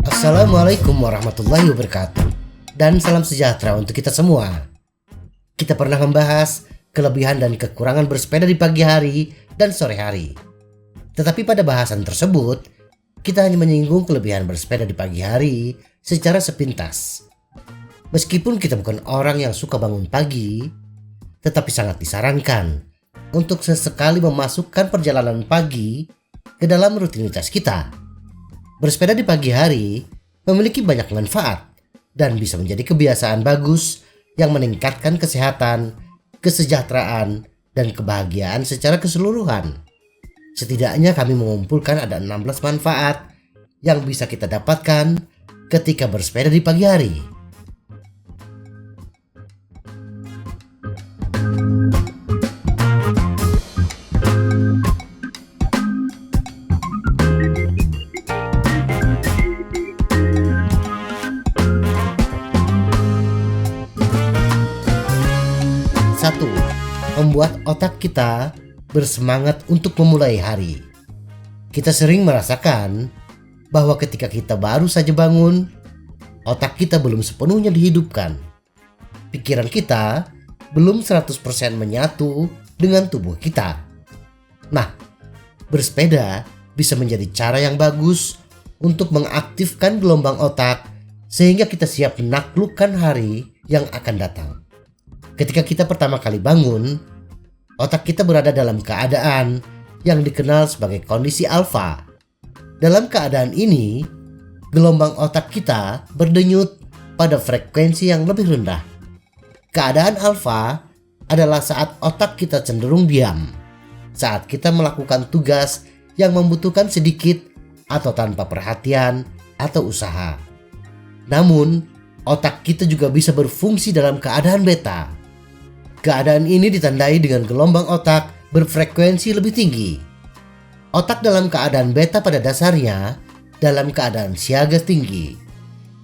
Assalamualaikum warahmatullahi wabarakatuh. Dan salam sejahtera untuk kita semua. Kita pernah membahas kelebihan dan kekurangan bersepeda di pagi hari dan sore hari. Tetapi pada bahasan tersebut, kita hanya menyinggung kelebihan bersepeda di pagi hari secara sepintas. Meskipun kita bukan orang yang suka bangun pagi, tetapi sangat disarankan untuk sesekali memasukkan perjalanan pagi ke dalam rutinitas kita. Bersepeda di pagi hari memiliki banyak manfaat dan bisa menjadi kebiasaan bagus yang meningkatkan kesehatan, kesejahteraan, dan kebahagiaan secara keseluruhan. Setidaknya kami mengumpulkan ada 16 manfaat yang bisa kita dapatkan ketika bersepeda di pagi hari. Satu, membuat otak kita bersemangat untuk memulai hari. Kita sering merasakan bahwa ketika kita baru saja bangun, otak kita belum sepenuhnya dihidupkan. Pikiran kita belum 100% menyatu dengan tubuh kita. Nah, bersepeda bisa menjadi cara yang bagus untuk mengaktifkan gelombang otak sehingga kita siap menaklukkan hari yang akan datang. Ketika kita pertama kali bangun, otak kita berada dalam keadaan yang dikenal sebagai kondisi alfa. Dalam keadaan ini, gelombang otak kita berdenyut pada frekuensi yang lebih rendah. Keadaan alfa adalah saat otak kita cenderung diam, saat kita melakukan tugas yang membutuhkan sedikit atau tanpa perhatian atau usaha. Namun, otak kita juga bisa berfungsi dalam keadaan beta. Keadaan ini ditandai dengan gelombang otak berfrekuensi lebih tinggi. Otak dalam keadaan beta pada dasarnya dalam keadaan siaga tinggi,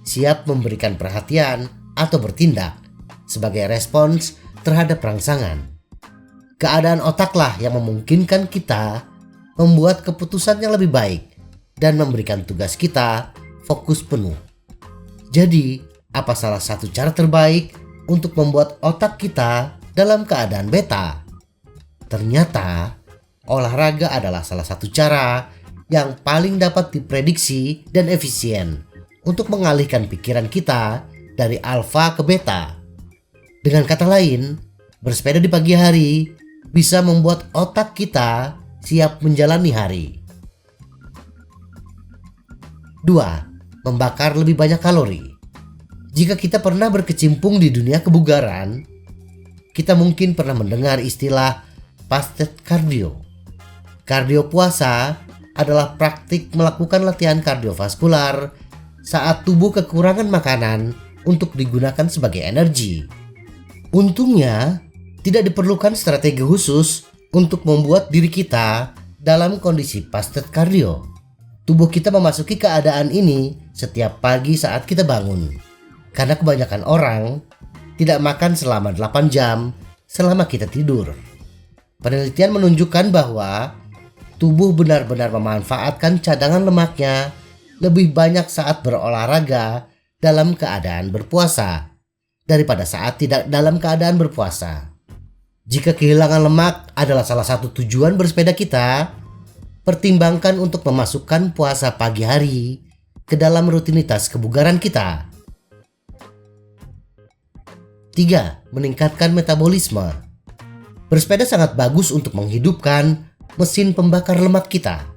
siap memberikan perhatian atau bertindak sebagai respons terhadap rangsangan. Keadaan otaklah yang memungkinkan kita membuat keputusan yang lebih baik dan memberikan tugas kita fokus penuh. Jadi, apa salah satu cara terbaik untuk membuat otak kita dalam keadaan beta? Ternyata olahraga adalah salah satu cara yang paling dapat diprediksi dan efisien untuk mengalihkan pikiran kita dari alfa ke beta. Dengan kata lain, bersepeda di pagi hari bisa membuat otak kita siap menjalani hari. 2. Membakar lebih banyak kalori. Jika kita pernah berkecimpung di dunia kebugaran, kita mungkin pernah mendengar istilah fasted cardio. Kardio puasa adalah praktik melakukan latihan kardiovaskular saat tubuh kekurangan makanan untuk digunakan sebagai energi. Untungnya, tidak diperlukan strategi khusus untuk membuat diri kita dalam kondisi fasted cardio. Tubuh kita memasuki keadaan ini setiap pagi saat kita bangun. Karena kebanyakan orang tidak makan selama 8 jam selama kita tidur. Penelitian menunjukkan bahwa tubuh benar-benar memanfaatkan cadangan lemaknya lebih banyak saat berolahraga dalam keadaan berpuasa daripada saat tidak dalam keadaan berpuasa. Jika kehilangan lemak adalah salah satu tujuan bersepeda kita, pertimbangkan untuk memasukkan puasa pagi hari ke dalam rutinitas kebugaran kita. 3. Meningkatkan metabolisme. Bersepeda sangat bagus untuk menghidupkan mesin pembakar lemak kita.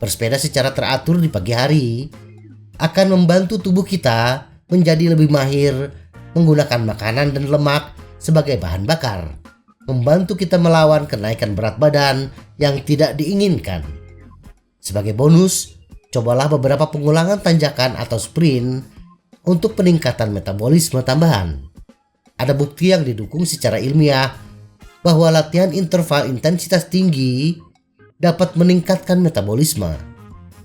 Bersepeda secara teratur di pagi hari akan membantu tubuh kita menjadi lebih mahir menggunakan makanan dan lemak sebagai bahan bakar, membantu kita melawan kenaikan berat badan yang tidak diinginkan. Sebagai bonus, cobalah beberapa pengulangan tanjakan atau sprint untuk peningkatan metabolisme tambahan. Ada bukti yang didukung secara ilmiah bahwa latihan interval intensitas tinggi dapat meningkatkan metabolisme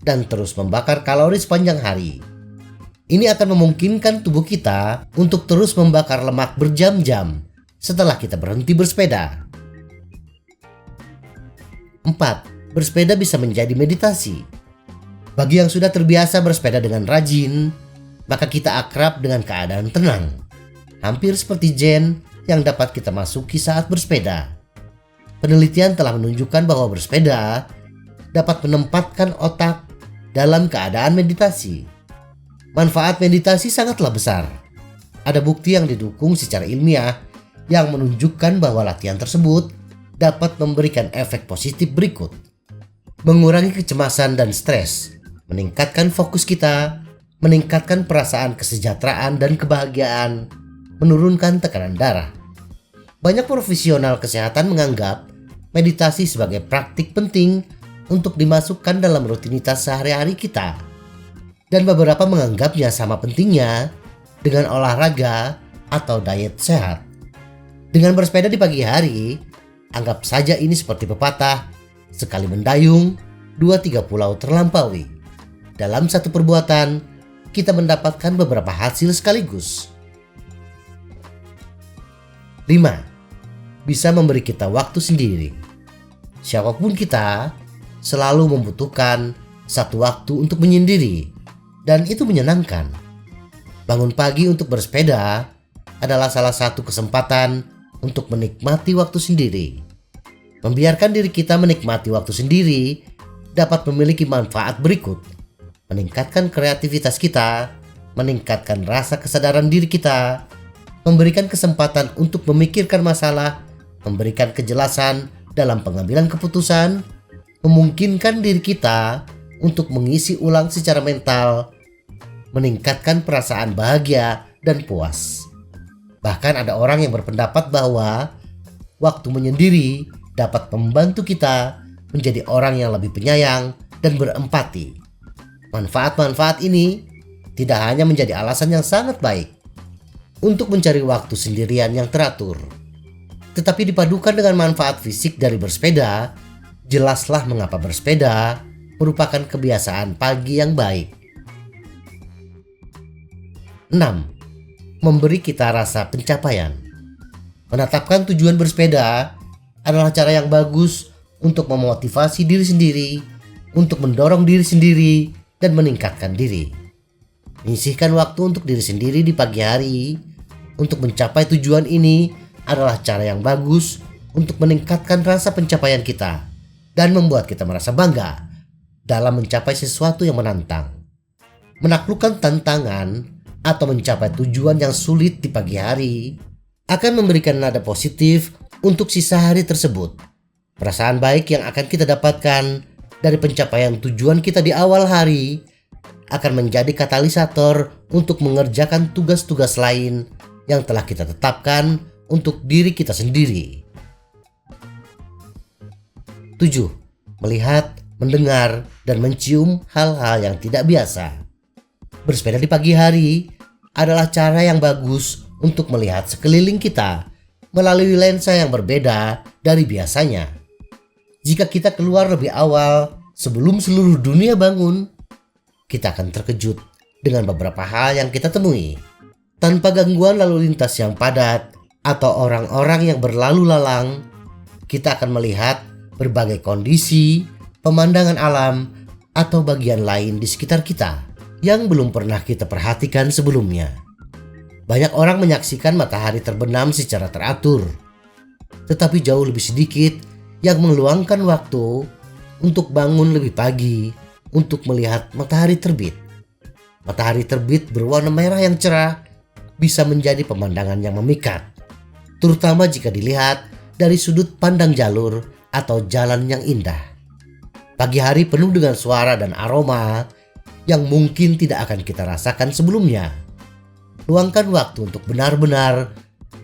dan terus membakar kalori sepanjang hari. Ini akan memungkinkan tubuh kita untuk terus membakar lemak berjam-jam setelah kita berhenti bersepeda. 4. Bersepeda bisa menjadi meditasi. Bagi yang sudah terbiasa bersepeda dengan rajin, maka kita akrab dengan keadaan tenang. Hampir seperti zen yang dapat kita masuki saat bersepeda. Penelitian telah menunjukkan bahwa bersepeda dapat menempatkan otak dalam keadaan meditasi. Manfaat meditasi sangatlah besar. Ada bukti yang didukung secara ilmiah yang menunjukkan bahwa latihan tersebut dapat memberikan efek positif berikut. Mengurangi kecemasan dan stres, meningkatkan fokus kita, meningkatkan perasaan kesejahteraan dan kebahagiaan, menurunkan tekanan darah. Banyak profesional kesehatan menganggap meditasi sebagai praktik penting untuk dimasukkan dalam rutinitas sehari-hari kita. Dan beberapa menganggapnya sama pentingnya dengan olahraga atau diet sehat. Dengan bersepeda di pagi hari, anggap saja ini seperti pepatah, sekali mendayung, 2-3 pulau terlampaui. Dalam satu perbuatan, kita mendapatkan beberapa hasil sekaligus. 5. Bisa memberi kita waktu sendiri. Siapapun kita selalu membutuhkan satu waktu untuk menyendiri, dan itu menyenangkan. Bangun pagi untuk bersepeda adalah salah satu kesempatan untuk menikmati waktu sendiri. Membiarkan diri kita menikmati waktu sendiri dapat memiliki manfaat berikut: meningkatkan kreativitas kita, meningkatkan rasa kesadaran diri kita, memberikan kesempatan untuk memikirkan masalah, memberikan kejelasan dalam pengambilan keputusan, memungkinkan diri kita untuk mengisi ulang secara mental, meningkatkan perasaan bahagia dan puas. Bahkan ada orang yang berpendapat bahwa waktu menyendiri dapat membantu kita menjadi orang yang lebih penyayang dan berempati. Manfaat-manfaat ini tidak hanya menjadi alasan yang sangat baik untuk mencari waktu sendirian yang teratur, tetapi dipadukan dengan manfaat fisik dari bersepeda, jelaslah mengapa bersepeda merupakan kebiasaan pagi yang baik. 6. Memberi kita rasa pencapaian. Menetapkan tujuan bersepeda adalah cara yang bagus untuk memotivasi diri sendiri, untuk mendorong diri sendiri, dan meningkatkan diri. Menyisihkan waktu untuk diri sendiri di pagi hari untuk mencapai tujuan ini adalah cara yang bagus untuk meningkatkan rasa pencapaian kita dan membuat kita merasa bangga dalam mencapai sesuatu yang menantang. Menaklukkan tantangan atau mencapai tujuan yang sulit di pagi hari akan memberikan nada positif untuk sisa hari tersebut. Perasaan baik yang akan kita dapatkan dari pencapaian tujuan kita di awal hari akan menjadi katalisator untuk mengerjakan tugas-tugas lain yang telah kita tetapkan untuk diri kita sendiri. 7. Melihat, mendengar, dan mencium hal-hal yang tidak biasa. Bersepeda di pagi hari adalah cara yang bagus untuk melihat sekeliling kita melalui lensa yang berbeda dari biasanya. Jika kita keluar lebih awal sebelum seluruh dunia bangun, kita akan terkejut dengan beberapa hal yang kita temui. Tanpa gangguan lalu lintas yang padat atau orang-orang yang berlalu lalang, kita akan melihat berbagai kondisi, pemandangan alam, atau bagian lain di sekitar kita yang belum pernah kita perhatikan sebelumnya. Banyak orang menyaksikan matahari terbenam secara teratur, tetapi jauh lebih sedikit yang meluangkan waktu untuk bangun lebih pagi untuk melihat matahari terbit. Matahari terbit berwarna merah yang cerah bisa menjadi pemandangan yang memikat, terutama jika dilihat dari sudut pandang jalur atau jalan yang indah. Pagi hari penuh dengan suara dan aroma yang mungkin tidak akan kita rasakan sebelumnya. Luangkan waktu untuk benar-benar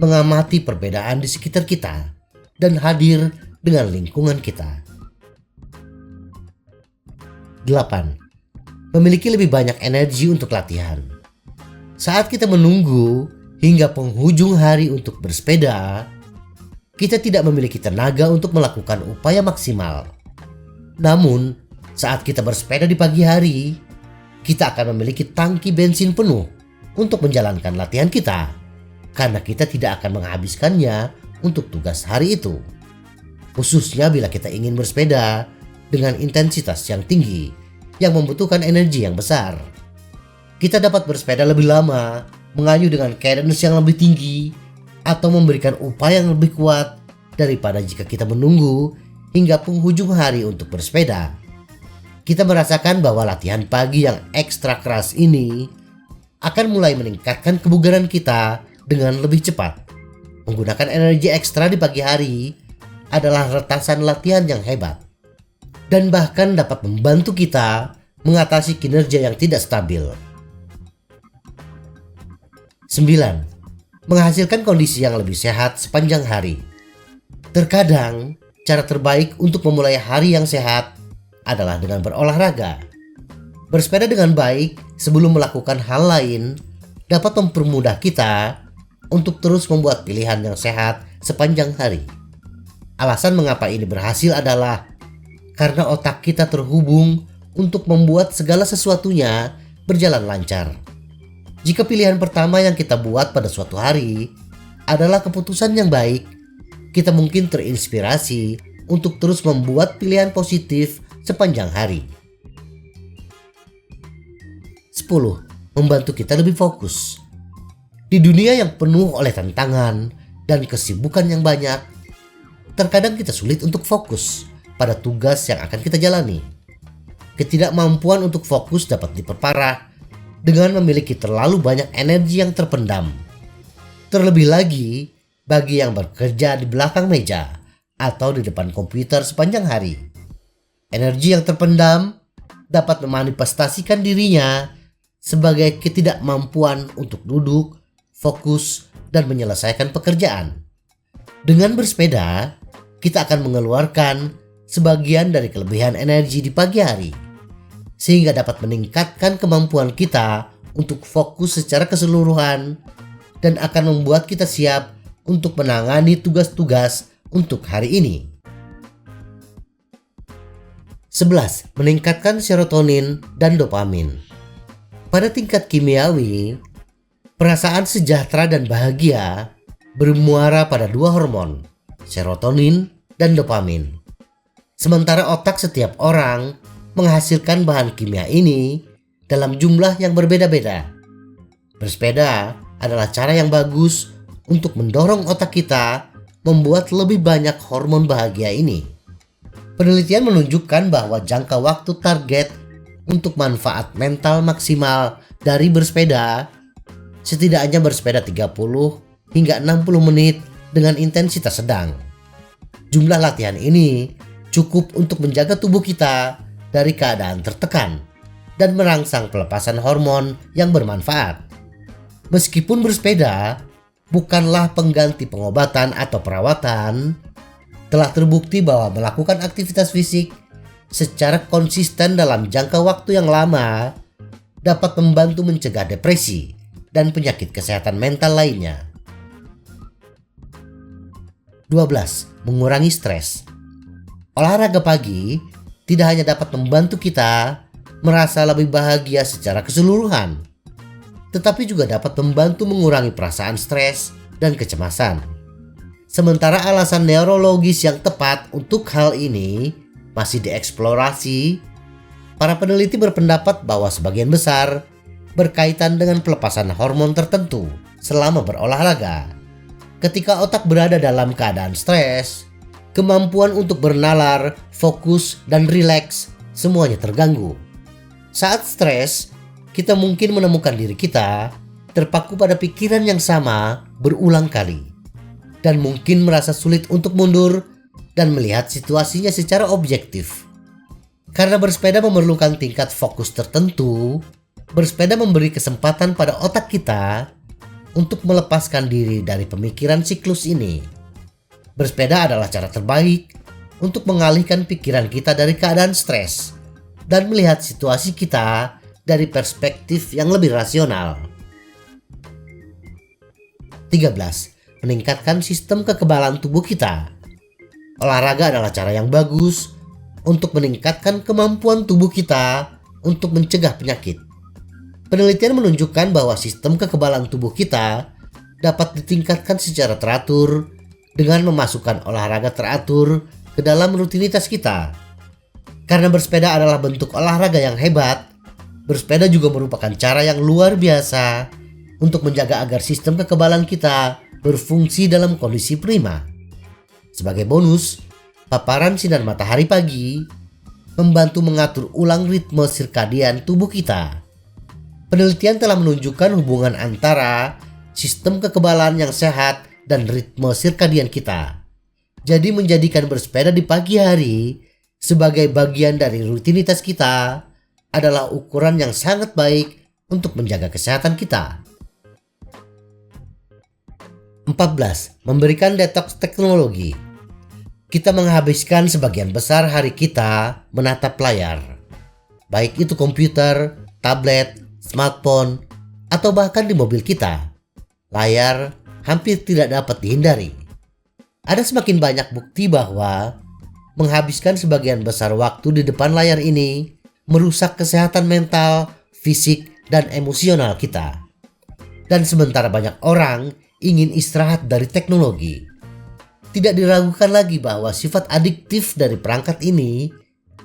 mengamati perbedaan di sekitar kita dan hadir dengan lingkungan kita. 8. Memiliki lebih banyak energi untuk latihan. Saat kita menunggu hingga penghujung hari untuk bersepeda, kita tidak memiliki tenaga untuk melakukan upaya maksimal. Namun, saat kita bersepeda di pagi hari, kita akan memiliki tangki bensin penuh untuk menjalankan latihan kita, karena kita tidak akan menghabiskannya untuk tugas hari itu. khususnya bila kita ingin bersepeda dengan intensitas yang tinggi yang membutuhkan energi yang besar. Kita dapat bersepeda lebih lama, mengayuh dengan cadence yang lebih tinggi, atau memberikan upaya yang lebih kuat daripada jika kita menunggu hingga penghujung hari untuk bersepeda. Kita merasakan bahwa latihan pagi yang ekstra keras ini akan mulai meningkatkan kebugaran kita dengan lebih cepat. Menggunakan energi ekstra di pagi hari adalah retasan latihan yang hebat dan bahkan dapat membantu kita mengatasi kinerja yang tidak stabil. 9. Menghasilkan kondisi yang lebih sehat sepanjang hari. Terkadang, cara terbaik untuk memulai hari yang sehat adalah dengan berolahraga. Bersepeda dengan baik sebelum melakukan hal lain dapat mempermudah kita untuk terus membuat pilihan yang sehat sepanjang hari. Alasan mengapa ini berhasil adalah karena otak kita terhubung untuk membuat segala sesuatunya berjalan lancar. Jika pilihan pertama yang kita buat pada suatu hari adalah keputusan yang baik, kita mungkin terinspirasi untuk terus membuat pilihan positif sepanjang hari. 10. Membantu kita lebih fokus. Di dunia yang penuh oleh tantangan dan kesibukan yang banyak, terkadang kita sulit untuk fokus pada tugas yang akan kita jalani. Ketidakmampuan untuk fokus dapat diperparah dengan memiliki terlalu banyak energi yang terpendam. Terlebih lagi bagi yang bekerja di belakang meja atau di depan komputer sepanjang hari. Energi yang terpendam dapat memanifestasikan dirinya sebagai ketidakmampuan untuk duduk, fokus, dan menyelesaikan pekerjaan. Dengan bersepeda, kita akan mengeluarkan sebagian dari kelebihan energi di pagi hari, sehingga dapat meningkatkan kemampuan kita untuk fokus secara keseluruhan dan akan membuat kita siap untuk menangani tugas-tugas untuk hari ini. 11. Meningkatkan serotonin dan dopamin. Pada tingkat kimiawi, perasaan sejahtera dan bahagia bermuara pada dua hormon, serotonin dan dopamin. Sementara otak setiap orang menghasilkan bahan kimia ini dalam jumlah yang berbeda-beda. Bersepeda adalah cara yang bagus untuk mendorong otak kita membuat lebih banyak hormon bahagia ini. Penelitian menunjukkan bahwa jangka waktu target untuk manfaat mental maksimal dari bersepeda setidaknya bersepeda 30 hingga 60 menit dengan intensitas sedang. Jumlah latihan ini cukup untuk menjaga tubuh kita dari keadaan tertekan dan merangsang pelepasan hormon yang bermanfaat. Meskipun bersepeda bukanlah pengganti pengobatan atau perawatan, telah terbukti bahwa melakukan aktivitas fisik secara konsisten dalam jangka waktu yang lama dapat membantu mencegah depresi dan penyakit kesehatan mental lainnya. 12. Mengurangi stres. Olahraga pagi tidak hanya dapat membantu kita merasa lebih bahagia secara keseluruhan, tetapi juga dapat membantu mengurangi perasaan stres dan kecemasan. Sementara alasan neurologis yang tepat untuk hal ini masih dieksplorasi, para peneliti berpendapat bahwa sebagian besar berkaitan dengan pelepasan hormon tertentu selama berolahraga. Ketika otak berada dalam keadaan stres, kemampuan untuk bernalar, fokus, dan rileks semuanya terganggu. Saat stres, kita mungkin menemukan diri kita terpaku pada pikiran yang sama berulang kali, dan mungkin merasa sulit untuk mundur dan melihat situasinya secara objektif. Karena bersepeda memerlukan tingkat fokus tertentu, bersepeda memberi kesempatan pada otak kita untuk melepaskan diri dari pemikiran siklus ini. Bersepeda adalah cara terbaik untuk mengalihkan pikiran kita dari keadaan stres dan melihat situasi kita dari perspektif yang lebih rasional. 13. Meningkatkan sistem kekebalan tubuh kita. Olahraga adalah cara yang bagus untuk meningkatkan kemampuan tubuh kita untuk mencegah penyakit. Penelitian menunjukkan bahwa sistem kekebalan tubuh kita dapat ditingkatkan secara teratur dengan memasukkan olahraga teratur ke dalam rutinitas kita. Karena bersepeda adalah bentuk olahraga yang hebat, bersepeda juga merupakan cara yang luar biasa untuk menjaga agar sistem kekebalan kita berfungsi dalam kondisi prima. Sebagai bonus, paparan sinar matahari pagi membantu mengatur ulang ritme sirkadian tubuh kita. Penelitian telah menunjukkan hubungan antara sistem kekebalan yang sehat dan ritme sirkadian kita. Jadi menjadikan bersepeda di pagi hari sebagai bagian dari rutinitas kita adalah ukuran yang sangat baik untuk menjaga kesehatan kita. 14. Memberikan detoks teknologi. Kita menghabiskan sebagian besar hari kita menatap layar, baik itu komputer, tablet, smartphone, atau bahkan di mobil kita. Layar hampir tidak dapat dihindari. Ada semakin banyak bukti bahwa menghabiskan sebagian besar waktu di depan layar ini merusak kesehatan mental, fisik, dan emosional kita. Dan sementara banyak orang ingin istirahat dari teknologi, tidak diragukan lagi bahwa sifat adiktif dari perangkat ini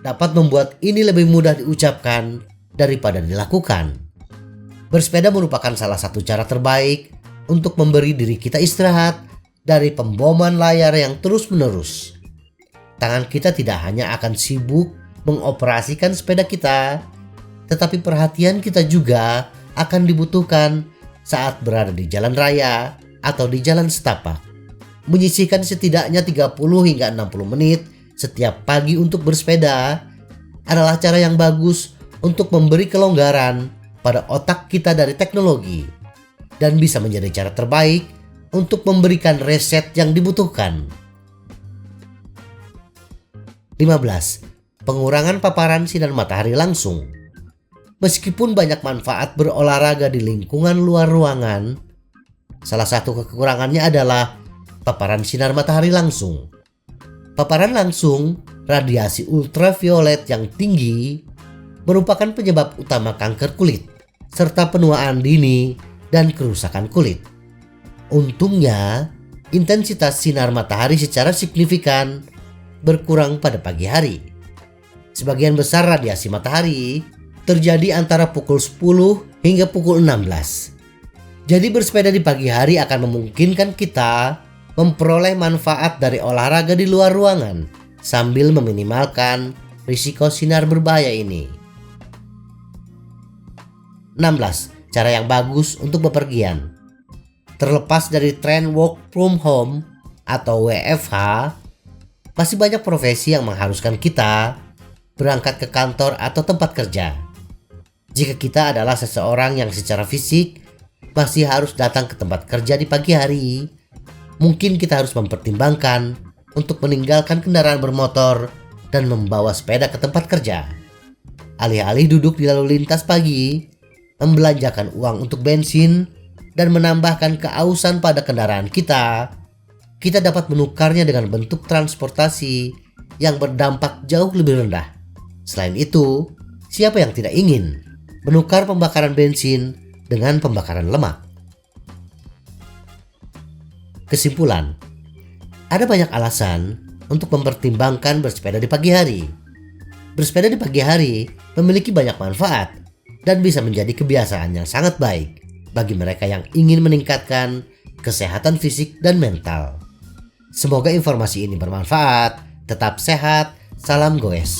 dapat membuat ini lebih mudah diucapkan daripada dilakukan. Bersepeda merupakan salah satu cara terbaik untuk memberi diri kita istirahat dari pemboman layar yang terus-menerus. Tangan kita tidak hanya akan sibuk mengoperasikan sepeda kita, tetapi perhatian kita juga akan dibutuhkan saat berada di jalan raya atau di jalan setapak. Menyisihkan setidaknya 30 hingga 60 menit setiap pagi untuk bersepeda adalah cara yang bagus untuk memberi kelonggaran pada otak kita dari teknologi dan bisa menjadi cara terbaik untuk memberikan reset yang dibutuhkan. 15. Pengurangan paparan sinar matahari langsung. Meskipun banyak manfaat berolahraga di lingkungan luar ruangan, salah satu kekurangannya adalah paparan sinar matahari langsung. Paparan langsung, radiasi ultraviolet yang tinggi, merupakan penyebab utama kanker kulit, serta penuaan dini dan kerusakan kulit. Untungnya, intensitas sinar matahari secara signifikan berkurang pada pagi hari. Sebagian besar radiasi matahari terjadi antara pukul 10 hingga pukul 16. Jadi bersepeda di pagi hari akan memungkinkan kita memperoleh manfaat dari olahraga di luar ruangan sambil meminimalkan risiko sinar berbahaya ini. 16. Cara yang bagus untuk bepergian. Terlepas dari tren work from home atau WFH, masih banyak profesi yang mengharuskan kita berangkat ke kantor atau tempat kerja. Jika kita adalah seseorang yang secara fisik masih harus datang ke tempat kerja di pagi hari, mungkin kita harus mempertimbangkan untuk meninggalkan kendaraan bermotor dan membawa sepeda ke tempat kerja. Alih-alih duduk di lalu lintas pagi, membelanjakan uang untuk bensin, dan menambahkan keausan pada kendaraan kita dapat menukarnya dengan bentuk transportasi yang berdampak jauh lebih rendah. Selain itu, siapa yang tidak ingin menukar pembakaran bensin dengan pembakaran lemak? Kesimpulan, ada banyak alasan untuk mempertimbangkan bersepeda di pagi hari. Bersepeda di pagi hari memiliki banyak manfaat dan bisa menjadi kebiasaan yang sangat baik bagi mereka yang ingin meningkatkan kesehatan fisik dan mental. Semoga informasi ini bermanfaat. Tetap sehat. Salam goes.